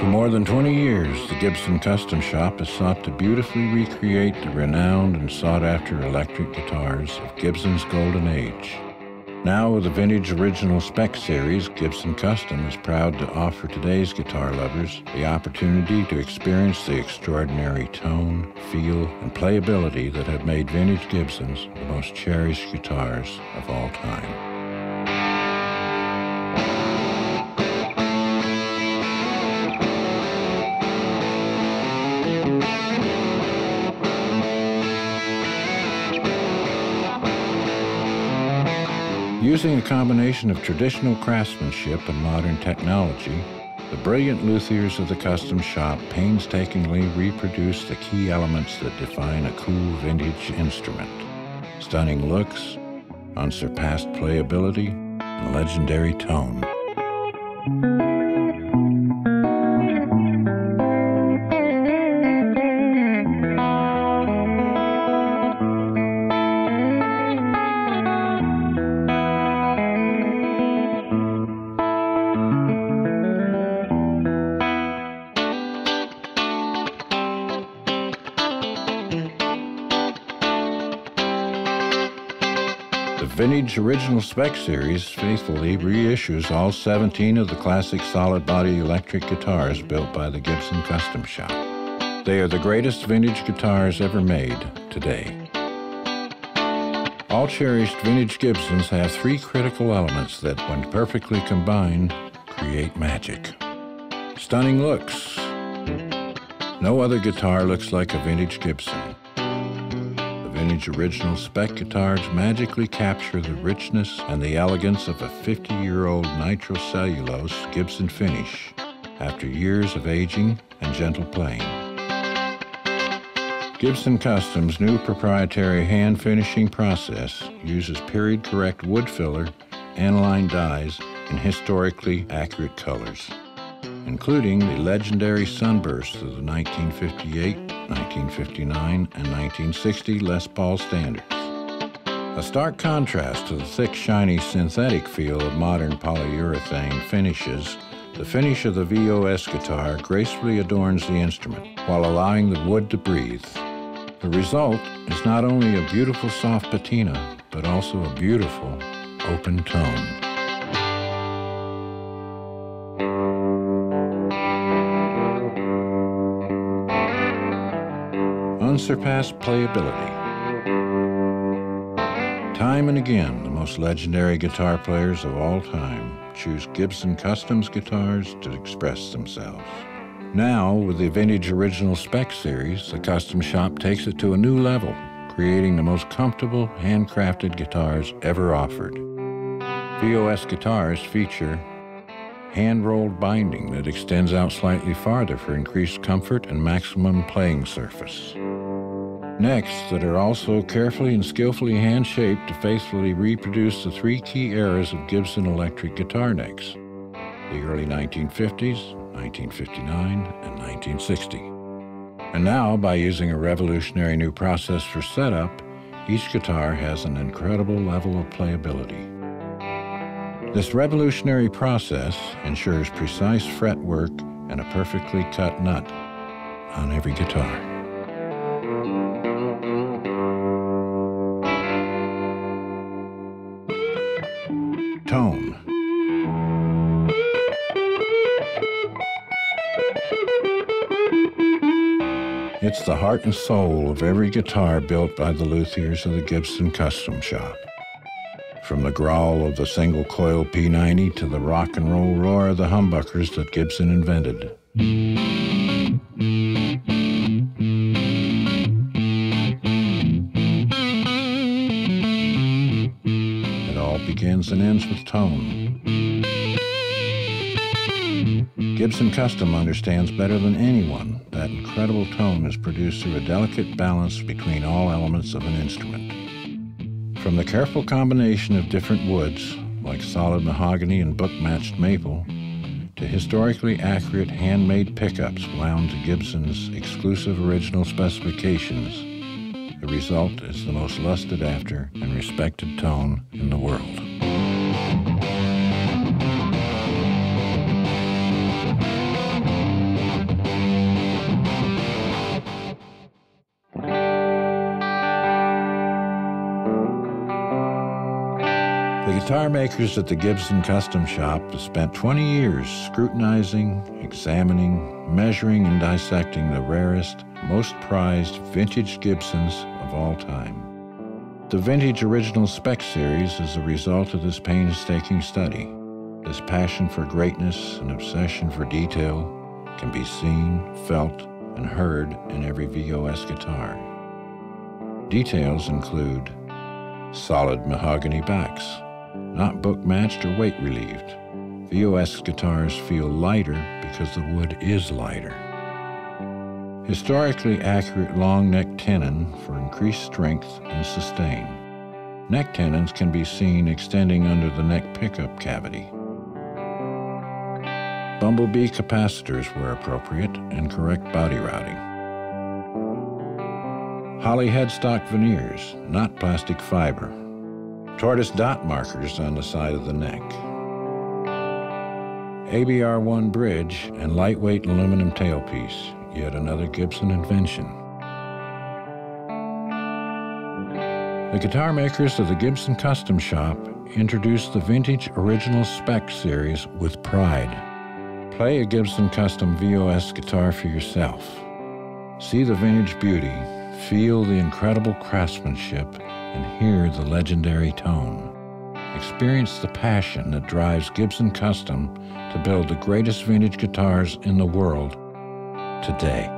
For more than 20 years, the Gibson Custom Shop has sought to beautifully recreate the renowned and sought-after electric guitars of Gibson's golden age. Now with the Vintage Original Spec series, Gibson Custom is proud to offer today's guitar lovers the opportunity to experience the extraordinary tone, feel, and playability that have made vintage Gibsons the most cherished guitars of all time. Using a combination of traditional craftsmanship and modern technology, the brilliant luthiers of the Custom Shop painstakingly reproduce the key elements that define a cool vintage instrument: stunning looks, unsurpassed playability, and legendary tone. The Vintage Original Spec series faithfully reissues all 17 of the classic solid-body electric guitars built by the Gibson Custom Shop. They are the greatest vintage guitars ever made today. All cherished vintage Gibsons have three critical elements that, when perfectly combined, create magic. Stunning looks. No other guitar looks like a vintage Gibson. Vintage Original Spec guitars magically capture the richness and the elegance of a 50-year-old nitrocellulose Gibson finish after years of aging and gentle playing. Gibson Custom's new proprietary hand finishing process uses period-correct wood filler, aniline dyes, and historically accurate colors, including the legendary sunbursts of the 1958, 1959, and 1960 Les Paul standards. A stark contrast to the thick, shiny synthetic feel of modern polyurethane finishes, the finish of the VOS guitar gracefully adorns the instrument while allowing the wood to breathe. The result is not only a beautiful soft patina, but also a beautiful open tone. Unsurpassed playability. Time and again, the most legendary guitar players of all time choose Gibson Custom's guitars to express themselves. Now, with the Vintage Original Spec series, the Custom Shop takes it to a new level, creating the most comfortable, handcrafted guitars ever offered. VOS guitars feature hand-rolled binding that extends out slightly farther for increased comfort and maximum playing surface. Necks that are also carefully and skillfully hand-shaped to faithfully reproduce the three key eras of Gibson electric guitar necks: the early 1950s, 1959, and 1960. And now, by using a revolutionary new process for setup, each guitar has an incredible level of playability. This revolutionary process ensures precise fretwork and a perfectly cut nut on every guitar. Tone. It's the heart and soul of every guitar built by the luthiers of the Gibson Custom Shop. From the growl of the single-coil P90 to the rock and roll roar of the humbuckers that Gibson invented. It all begins and ends with tone. Gibson Custom understands better than anyone that incredible tone is produced through a delicate balance between all elements of an instrument. From the careful combination of different woods, like solid mahogany and book-matched maple, to historically accurate handmade pickups wound to Gibson's exclusive original specifications, the result is the most lusted after and respected tone in the world. guitar makers at the Gibson Custom Shop have spent 20 years scrutinizing, examining, measuring, and dissecting the rarest, most prized vintage Gibsons of all time. The Vintage Original Spec series is a result of this painstaking study. This passion for greatness and obsession for detail can be seen, felt, and heard in every VOS guitar. Details include solid mahogany backs, not book-matched or weight-relieved. VOS guitars feel lighter because the wood is lighter. Historically accurate long neck tenon for increased strength and sustain. Neck tenons can be seen extending under the neck pickup cavity. Bumblebee capacitors where appropriate and correct body routing. Holly headstock veneers, not plastic fiber. Tortoise dot markers on the side of the neck. ABR1 bridge and lightweight aluminum tailpiece, yet another Gibson invention. The guitar makers of the Gibson Custom Shop introduced the Vintage Original Spec series with pride. Play a Gibson Custom VOS guitar for yourself. See the vintage beauty, feel the incredible craftsmanship, and hear the legendary tone. Experience the passion that drives Gibson Custom to build the greatest vintage guitars in the world today.